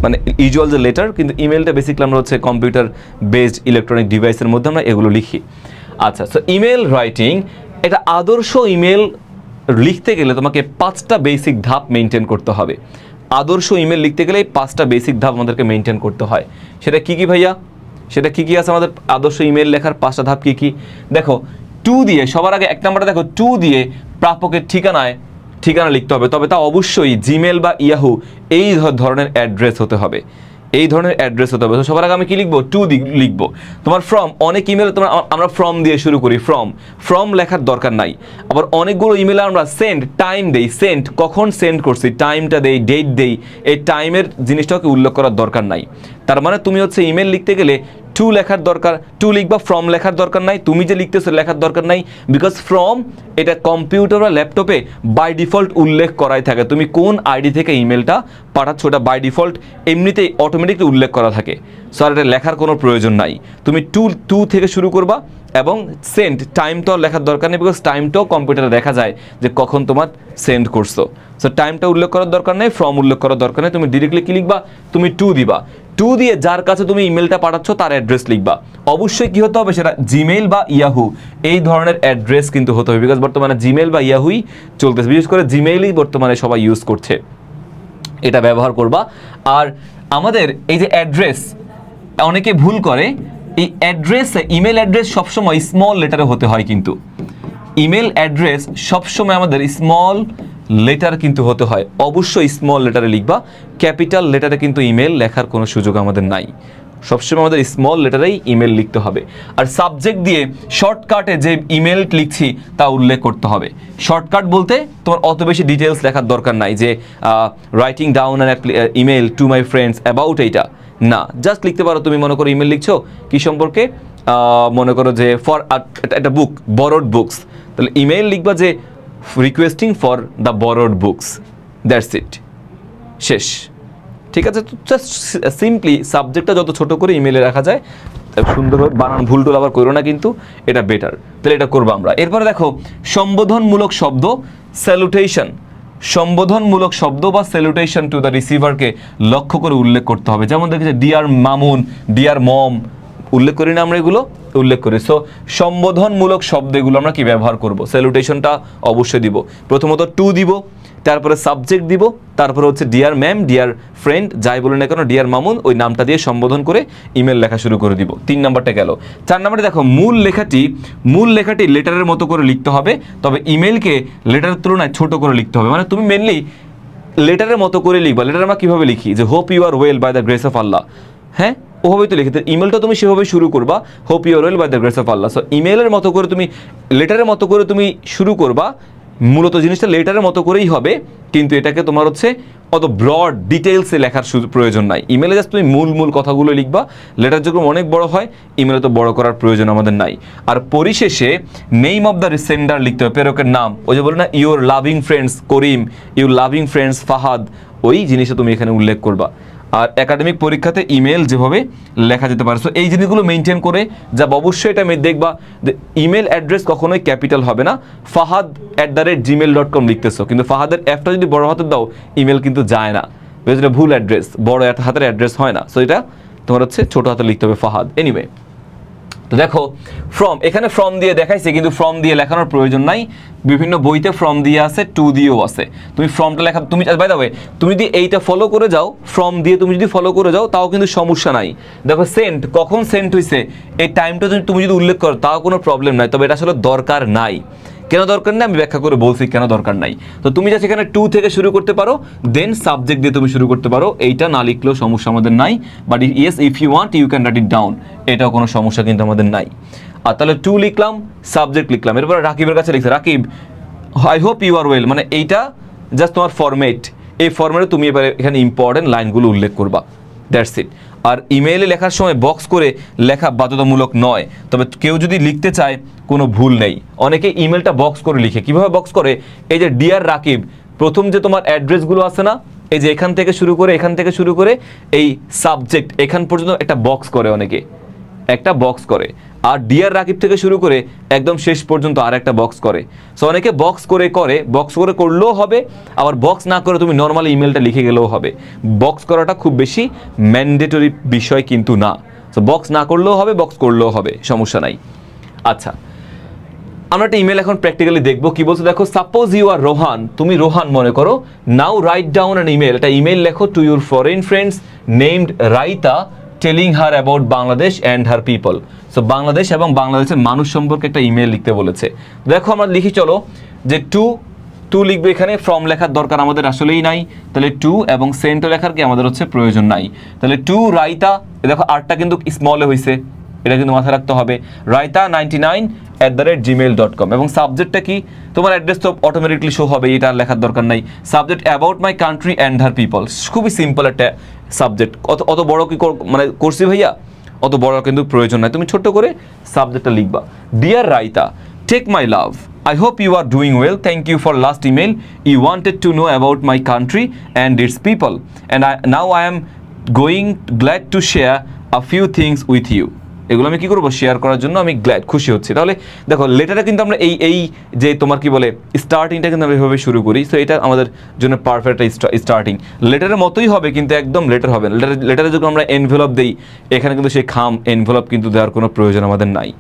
মানে ইউজুয়াল যে লেটার, কিন্তু ইমেলটা বেসিক্যালি আমরা হচ্ছে কম্পিউটার বেসড ইলেকট্রনিক ডিভাইসের মধ্যে আমরা এগুলো লিখি। আচ্ছা, সো ইমেল রাইটিং, এটা আদর্শ ইমেল লিখতে গেলে তোমাকে 5টা বেসিক ধাপ মেনটেন করতে হবে। আদর্শ ইমেল লিখতে গেলে 5টা বেসিক ধাপ আমাদেরকে মেনটেন করতে হয়। সেটা কি কি ভাইয়া? সেটা কি কি আছে আমাদের আদর্শ ইমেল লেখার 5টা ধাপ কি কি? দেখো, টু দিয়ে সবার আগে 1 নম্বরে দেখো, টু দিয়ে প্রাপকের ঠিকানা লিখতে হবে, তবে তা অবশ্যই জিমেল বা ইয়াহু এই ধরনের অ্যাড্রেস হতে হবে, এই ধরনের অ্যাড্রেস হতে হবে। তো সবার আগে আমি কি লিখবো? টু লিখবো। তোমার ফ্রম, অনেক ইমেল আমরা ফ্রম দিয়ে শুরু করি, ফ্রম লেখার দরকার নাই। আবার অনেকগুলো ইমেলে আমরা সেন্ড, টাইম দেই, সেন্ড কখন সেন্ড করছি টাইমটা দেই, ডেট দেই, এই টাইমের জিনিসটাকে উল্লেখ করার দরকার নাই। তার মানে তুমি হচ্ছে ইমেল লিখতে গেলে টু লেখার দরকার, টু লিখবা, ফ্রম লেখার দরকার নাই, তুমি যে লিখতেছো লেখার দরকার নাই, বিকজ ফ্রম এটা কম্পিউটার বা ল্যাপটপে বাই ডিফল্ট উল্লেখ করাই থাকে। তুমি কোন আইডি থেকে ইমেলটা পাঠাচ্ছ ওটা বাই ডিফল্ট এমনিতেই অটোমেটিকলি উল্লেখ করা থাকে। সো আর এটা লেখার কোনো প্রয়োজন নাই। তুমি টু থেকে শুরু করবা, এবং সেন্ড টাইমটাও লেখার দরকার নেই, বিকজ টাইমটাও কম্পিউটারে দেখা যায় যে কখন তোমার সেন্ড করছো। সো টাইমটা উল্লেখ করার দরকার নেই, ফ্রম উল্লেখ করার দরকার নেই। তুমি ডিরেক্টলি কি লিখবা? তুমি টু দিবা। টু দিয়ে যার কাছে তুমি ইমেলটা পাঠাচ্ছ তার অ্যাড্রেস লিখবা। অবশ্যই কি হতে হবে? সেটা জিমেইল বা ইয়াহু এই ধরনের অ্যাড্রেস কিন্তু হতে হবে, বিকজ বর্তমানে জিমেইল বা ইয়াহুই চলতেছে, বিশেষ করে জিমেইলই বর্তমানে সবাই ইউজ করছে, এটা ব্যবহার করবা। আর আমাদের এই যে অ্যাড্রেস, অনেকে ভুল করে, এই অ্যাড্রেসে ইমেল অ্যাড্রেস সবসময় স্মল লেটারে হতে হয়, কিন্তু ইমেল অ্যাড্রেস সবসময় আমাদের স্মল লেটার কিন্তু হতে হয়। অবশ্যই স্মল লেটারে লিখবা, ক্যাপিটাল লেটারে কিন্তু ইমেল লেখার কোনো সুযোগ আমাদের নাই। সবসময় আমাদের স্মল লেটারেই ইমেল লিখতে হবে। আর সাবজেক্ট দিয়ে শর্টকাটে যে ইমেল লিখছি তা উল্লেখ করতে হবে। শর্টকাট বলতে তোমার অত বেশি ডিটেলস লেখার দরকার নাই, যে writing down an email to my friends about এইটা না, জাস্ট লিখতে পারো। তুমি মনে করো ইমেল লিখছো কি সম্পর্কে, মনে করো যে ফর একটা বুক, বরোড বুকস, তাহলে ইমেল লিখবা যে requesting for the borrowed books, that's it, শেষ। ঠিক আছে? তো জাস্ট সিম্পলি সাবজেক্টটা যত ছোট করে ইমেলে রাখা যায় সুন্দরভাবে, বানান ভুল টুল আবার করো না, কিন্তু এটা বেটার। তাহলে এটা করবো আমরা। এরপরে দেখো, সম্বোধনমূলক শব্দ, স্যালুটেশন, সম্বোধনমূলক শব্দ বা স্যালুটেশন টু দ্য রিসিভারকে লক্ষ্য করে উল্লেখ করতে হবে। যেমন দেখেছি ডিয়ার মামুন, ডিয়ার মম, উল্লেখ করি না আমরা? এগুলো উল্লেখ করি। সো সম্বোধনমূলক শব্দ এগুলো আমরা কি ব্যবহার করব? স্যালুটেশনটা অবশ্যই দিব। প্রথমত টু দিব, তারপরে সাবজেক্ট দিব, তারপরে হচ্ছে ডিয়ার ম্যাম, ডিয়ার ফ্রেন্ড, যাই বলুন না কেন, ডিয়ার মামুন, ওই নামটা দিয়ে সম্বোধন করে ইমেল লেখা শুরু করে দিব। 3 নাম্বারটা গেল। 4 নাম্বারে দেখো, মূল লেখাটি লেটারের মতো করে লিখতে হবে, তবে ইমেলকে লেটারের তুলনায় ছোট করে লিখতে হবে। মানে তুমি মেনলি লেটারের মতো করে লিখবা। লেটার আমরা কীভাবে লিখি? যে hope you are well by the grace of Allah, হ্যাঁ, ওভাবেই তো লিখতে। ইমেলটা তুমি সেভাবে শুরু করবা, hope you are well by the grace of Allah. So ইমেলের মতো করে তুমি, লেটারের মতো করে তুমি শুরু করবা। মূলত জিনিসটা লেটারের মতো করেই হবে, কিন্তু এটাকে তোমার হচ্ছে অত ব্রড ডিটেলসে লেখার প্রয়োজন নাই। ইমেলে জাস্ট তুমি মূল কথাগুলো লিখবা। লেটার যখন অনেক বড় হয়, ইমেলে তো বড় করার প্রয়োজন আমাদের নাই। আর পরিশেষে নেম অফ দ্য সেন্ডার লিখতে হবে, প্রেরকের নাম। ওই যে বলো না, your loving friends Karim, your loving friends Fahad, ওই জিনিসটা তুমি এখানে উল্লেখ করবা। আর একাডেমিক পরীক্ষাতে ইমেল যেভাবে লেখা যেতে পারে, সো এই জিনিসগুলো মেনটেন করে যাব। অবশ্যই এটা দেখবা যে ইমেল অ্যাড্রেস কখনোই ক্যাপিটাল হবে না। fahad@gmail.com লিখতেছো, কিন্তু ফাহাদের এফটা যদি বড় হাতে দাও ইমেল কিন্তু যায় না, এটা ভুল অ্যাড্রেস, বড় হাতের অ্যাড্রেস হয় না। সো এটা তোমার হচ্ছে ছোট হাতে লিখতে হবে ফাহাদ। এনিওয়ে, তো দেখো ফ্রম, এখানে ফ্রম দিয়ে দেখাইছে, কিন্তু ফ্রম দিয়ে লেখানোর প্রয়োজন নাই। বিভিন্ন বইতে ফ্রম দিয়ে আছে, টু দিয়েও আছে। তুমি ফ্রমটা লেখা, তুমি বাই দ্য ওয়ে, তুমি যদি এইটা ফলো করে যাও, ফ্রম দিয়ে তুমি যদি ফলো করে যাও তাও কিন্তু সমস্যা নাই। দেখো সেন্ট, কখন সেন্ট হয়েছে এই টাইমটা তুমি যদি উল্লেখ করো তাও কোনো প্রবলেম নাই, তবে এটা আসলে দরকার নাই। কেন দরকার নেই আমি ব্যাখ্যা করে বলছি কেন দরকার নাই। তো তুমি যা সেখানে টু থেকে শুরু করতে পারো, দেন সাবজেক্ট দিয়ে তুমি শুরু করতে পারো, এইটা না লিখলেও সমস্যা আমাদের নাই। But yes, if you want you can write it down, এটাও কোনো সমস্যা কিন্তু আমাদের নাই। আর তাহলে টু লিখলাম, সাবজেক্ট লিখলাম, এরপর রাকিবের কাছে লিখছে Rakib I hope you are well, মানে এইটা জাস্ট তোমার ফরম্যাট। এই ফরম্যাটে তুমি এবার এখানে ইম্পর্টেন্ট লাইনগুলো উল্লেখ করবা, দ্যাটস ইট। আর ইমেইলে লেখার সময় বক্স করে লেখা বাধ্যতামূলক নয়, তবে কেউ যদি লিখতে চায় কোনো ভুল নেই। অনেকে ইমেলটা বক্স করে লিখে, কিভাবে বক্স করে? এই যে ডিয়ার রাকিব, প্রথম যে তোমার অ্যাড্রেসগুলো আছে না, এই যে এখান থেকে শুরু করে এই সাবজেক্ট এখান পর্যন্ত একটা বক্স করে, অনেকে একটা বক্স করে। আর ডিয়ার রাকিব থেকে শুরু করে একদম শেষ পর্যন্ত আর একটা বক্স করে। সো অনেকে বক্স করে করলেও হবে, আবার বক্স না করে তুমি নর্মালি ইমেলটা লিখে গেলেও হবে। বক্স করাটা খুব বেশি ম্যান্ডেটরি বিষয় কিন্তু না। সো বক্স না করলেও হবে, বক্স করলেও হবে, সমস্যা নাই। আচ্ছা, আমরা একটা ইমেল এখন প্র্যাকটিক্যালি দেখবো কি বলছে। দেখো, সাপোজ ইউ আর রোহান, তুমি রোহান মনে করো। Now write down an email, একটা ইমেল লেখো to your foreign friends named Raita telling her about Bangladesh and her people. So Bangladesh এবং বাংলাদেশের মানুষ সম্পর্কে একটা ইমেল লিখতে বলেছে। দেখো আমরা লিখি, চলো যে টু লিখবে, এখানে ফ্রম লেখার দরকার আমাদের আসলেই নাই, তাহলে টু, এবং সেন্টও লেখার কি আমাদের হচ্ছে প্রয়োজন নাই। তাহলে টু রাইতা, দেখো আরটা কিন্তু স্মলে হয়েছে, এটা কিন্তু মাথায় রাখতে হবে। রাইতা 99@gmail.com, এবং সাবজেক্টটা কি, তোমার অ্যাড্রেস তো অটোমেটিকলি শো হবে, এটা লেখার দরকার নাই। Subject about my country and her people, খুবই সিম্পল একটা সাবজেক্ট। অত বড় কি মানে করছি ভাইয়া, অত বড় কিন্তু প্রয়োজন নাই, তুমি ছোট্ট করে সাবজেক্টটা লিখবা। Dear Raita, take my love, I hope you are doing well. Thank you for last email. You wanted to know about my country and its people, and now I am glad to share a few things with you. এগুলো আমি কি করবো, share করার জন্য আমি খুশি হচ্ছি। তাহলে দেখো লেটারে কিন্তু আমরা এই যে তোমার কি বলে স্টার্টিংটা কিন্তু আমরা এভাবে শুরু করি। সো এটা আমাদের জন্য পারফেক্ট স্টার্টিং, লেটারের মতোই হবে কিন্তু একদম লেটার হবে না। লেটারে যখন আমরা এনভেলপ দিই, এখানে কিন্তু সেই খাম এনভেলপ কিন্তু দেওয়ার কোনো প্রয়োজন আমাদের নাই।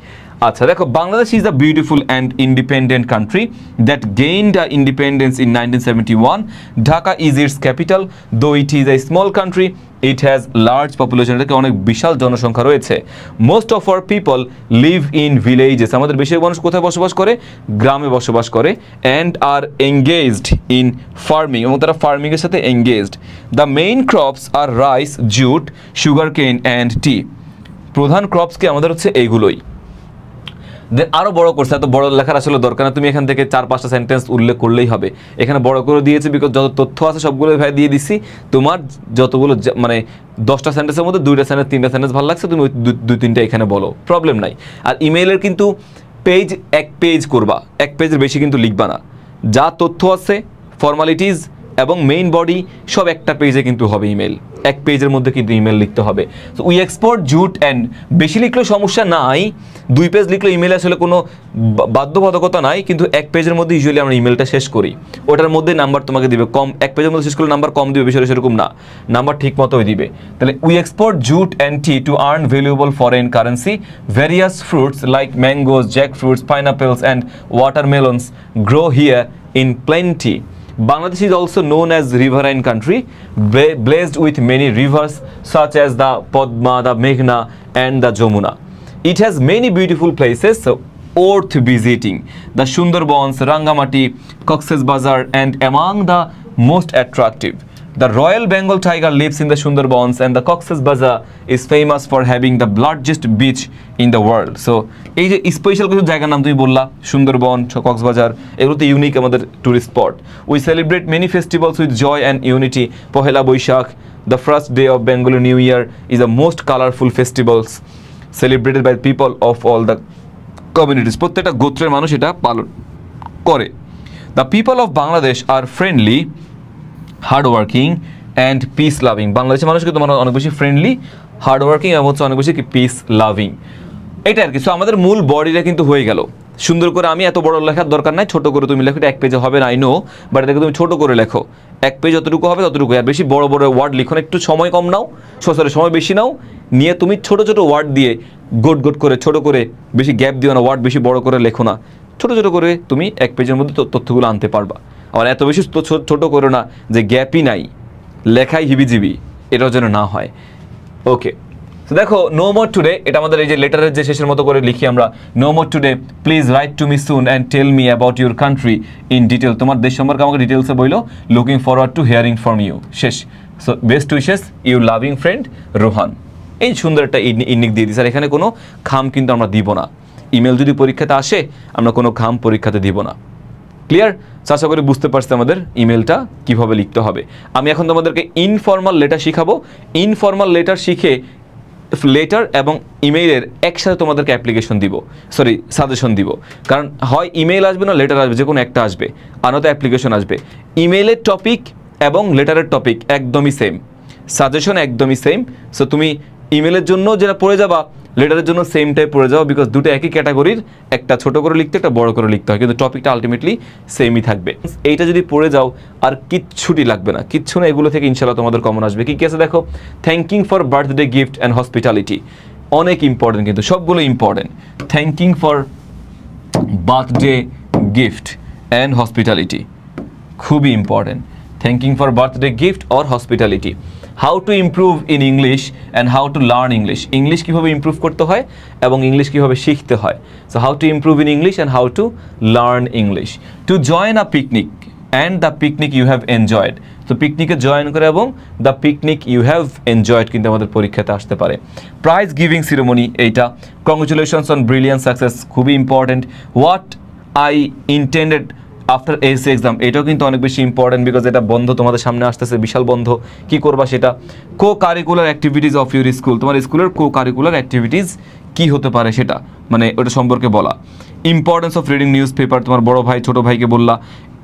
আচ্ছা দেখো, Bangladesh is the beautiful and independent country that gained independence in 1971. Dhaka is its capital, though it is a small country, it has large population, এটাকে অনেক বিশাল জনসংখ্যা রয়েছে। Most of our people live in villages, আমাদের বেশিরভাগ মানুষ কোথায় বসবাস করে, গ্রামে বসবাস করে। And are engaged in farming, এবং তারা ফার্মিংয়ের সাথে engaged. The main crops are rice, jute, sugar cane and টি। প্রধান ক্রপসকে আমাদের হচ্ছে এইগুলোই। আরও বড় করছে, এত বড় লেখার আসলে দরকার না, তুমি এখান থেকে 4-5টা সেন্টেন্স উল্লেখ করলেই হবে। এখানে বড় করে দিয়েছি বিকজ যত তথ্য আছে সবগুলো ভাই দিয়ে দিচ্ছি। তোমার যতগুলো মানে 10টা সেন্টেন্সের মধ্যে 2টা সেন্টেন্স 3টা সেন্টেন্স ভালো লাগছে, তুমি 2-3টা এখানে বলো, প্রবলেম নাই। আর ইমেইলের কিন্তু পেজ এক পেজ করবা, এক পেজের বেশি কিন্তু লিখবা না। যা তথ্য আছে, ফর্মালিটিস এবং মেইন বডি সব একটা পেজে কিন্তু হবে ইমেল, এক পেজের মধ্যে কিন্তু ইমেল লিখতে হবে। So we export jute and, বেশি লিখলেও সমস্যা নাই, 2 পেজ লিখলে ইমেল আসলে কোনো বাধ্যবাধকতা নাই, কিন্তু এক পেজের মধ্যে ইউজুয়ালি আমরা ইমেলটা শেষ করি। ওটার মধ্যে নাম্বার তোমাকে দিবে কম, এক পেজের মধ্যে শেষ করলে নাম্বার কম দিবে, বিষয়টা সেরকম না, নাম্বার ঠিক মতোই দিবে। তাহলে we export jute and tea to earn valuable foreign currency, various fruits like mangoes, jackfruits, pineapples and watermelons grow here in plenty. Bangladesh is also known as riverine country, blessed with many rivers such as the Padma, the Meghna and the Jamuna. It has many beautiful places worth visiting. The Sundarbans, Rangamati, Cox's Bazar and among the most attractive. The Royal Bengal tiger lives in the Sundarbans and the Cox's Bazar is famous for having the largest beach in the world. So এই যে special কিছু জায়গার নাম তুমি বললা, সুন্দরবন, কক্সবাজার, এগুলো তো unique আমাদের tourist spot. We celebrate many festivals with joy and unity. Pohela Boishakh, the first day of Bengali new year, is the most colourful festivals celebrated by people of all the communities. প্রত্যেকটা গোত্রের মানুষ এটা পালন করে। The people of Bangladesh are friendly, hardworking and peace loving. বাংলাদেশের মানুষ কিন্তু অনেক বেশি ফ্রেন্ডলি, হার্ডওয়ার্কিং এবং হচ্ছে অনেক বেশি পিস লাভিং, এটা আর কি। সো আমাদের মূল বডিটা কিন্তু হয়ে গেল। সুন্দর করে, আমি এত বড় লেখার দরকার নাই, ছোট করে তুমি লেখো, এটা এক পেজে হবে না, আই নো, বাট এটাকে তুমি ছোট করে লেখো, এক পেজ যতটুকু হবে ততটুকু। আর বেশি বড় বড় ওয়ার্ড লিখো না, একটু সময় কম নাও, সময় বেশি নাও, নিয়ে তুমি ছোট ছোট ওয়ার্ড দিয়ে গোট করে ছোট করে, বেশি গ্যাপ দিও না, ওয়ার্ড বেশি বড় করে লেখো না, ছোট ছোট করে তুমি এক পেজের মধ্যে তথ্যগুলো আনতে পারবা। আবার এত বেশি ছোট করো না যে গ্যাপই নাই, লেখাই হিবিজিবি, এটাও যেন না হয়। ওকে, তো দেখো, নো মোর টুডে, এটা আমাদের এই যে লেটারের যে শেষের মতো করে লিখি আমরা, no more today, please write to me soon and tell me about your country in detail. তোমার দেশ সম্পর্কে আমাকে ডিটেলসে বইলো, looking forward to hearing from you. শেষ। So best wishes, your loving friend Rohan. এই সুন্দর একটা ইনিক দিয়ে দিই স্যার, এখানে কোনো খাম কিন্তু আমরা দিব না। ইমেল যদি পরীক্ষাতে আসে, আমরা কোনো খাম পরীক্ষাতে দিব না। ক্লিয়ার? আশা করি বুঝতে পারছি আমাদের ইমেলটা কিভাবে লিখতে হবে। আমি এখন তোমাদেরকে ইনফর্মাল লেটার শিখাবো। ইনফর্মাল লেটার শিখে লেটার এবং ইমেইলের একসাথে তোমাদেরকে অ্যাপ্লিকেশন দিব, সাজেশন দিব। কারণ হয় ইমেইল আসবে না লেটার আসবে, যে কোনো একটা আসবে, আর নয়তো অ্যাপ্লিকেশন আসবে। ইমেইলের টপিক এবং লেটারের টপিক একদমই সেম, সাজেশন একদমই সেম। সো তুমি ইমেলের জন্য যেটা পড়ে যাবা, লেটারের জন্য সেম টাইপ পড়ে যাও, বিকজ দুটো একই ক্যাটাগরির, একটা ছোট করে লিখতে একটা বড় করে লিখতে হয়, কিন্তু টপিকটা আলটিমেটলি সেমই থাকবে। এইটা যদি পড়ে যাও আর কিচ্ছুটি লাগবে না, কিচ্ছু না, এগুলো থেকে ইনশাল্লাহ তোমাদের কমন আসবে। কি কি আছে দেখো, thanking for birthday gift and hospitality, অনেক ইম্পর্টেন্ট, কিন্তু সবগুলো important. Thanking for birthday gift and hospitality খুবই important. Thanking for birthday gift or hospitality. How to improve in English and how to learn English, English কীভাবে improve করতে হয় এবং English কীভাবে শিখতে হয়। So how to improve in English and how to learn English. To join a picnic and the picnic you have enjoyed, তো পিকনিকে join করে এবং the picnic you have enjoyed কিন্তু আমাদের পরীক্ষাতে আসতে পারে। প্রাইজ গিভিং সিরিমনি, এইটা। কংগ্রেচুলেশনস অন ব্রিলিয়ান্ট সাকসেস, খুবই important. What I intended after SSC exam, এটাও কিন্তু অনেক বেশি ইম্পর্টেন্ট, বিকজ এটা বন্ধ তোমাদের সামনে আসতেছে, বিশাল বন্ধ, কি করবা সেটা। Co curricular activities of your school, তোমার স্কুলের কো কারিকুলার অ্যাক্টিভিটিস কী হতে পারে সেটা, মানে ওটা সম্পর্কে বলা। Importance of reading news paper, তোমার বড় ভাই ছোটো ভাইকে বললা।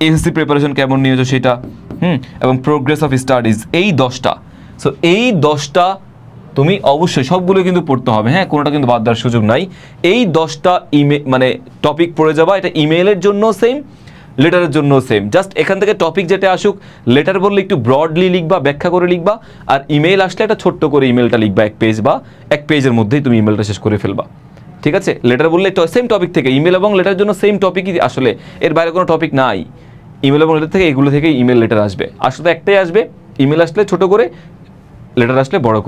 এসএসসি প্রিপারেশন কেমন নিয়েছো সেটা, এবং প্রোগ্রেস অফ স্টাডিজ, এই 10টা। সো এই 10টা তুমি অবশ্যই সবগুলো কিন্তু পড়তে হবে, হ্যাঁ, কোনোটা কিন্তু বাদ দেওয়ার সুযোগ নাই। এই 10টা মানে টপিক পড়ে যাবা, এটা ইমেলের জন্য সেম, লেটারের জন্য সেম। জাস্ট এখান থেকে টপিক যেটা আসুক, লেটার বললে একটু ব্রডলি লিখবা, ব্যাখ্যা করে লিখবা, আর ইমেল আসলে একটা ছোট্ট করে ইমেলটা লিখবা, 1 পেজ বা 1 পেজের মধ্যেই তুমি ইমেলটা শেষ করে ফেলবা, ঠিক আছে। লেটার বললে সেম টপিক থেকে, ইমেল এবং লেটারের জন্য সেম টপিকই আসলে, এর বাইরে কোনো টপিক নাই। ইমেল এবং লেটার থেকে এগুলো থেকেই ইমেল লেটার আসবে, আসলে একটাই আসবে, ইমেল আসলে ছোট করে, লেটার আসলে বড় করে।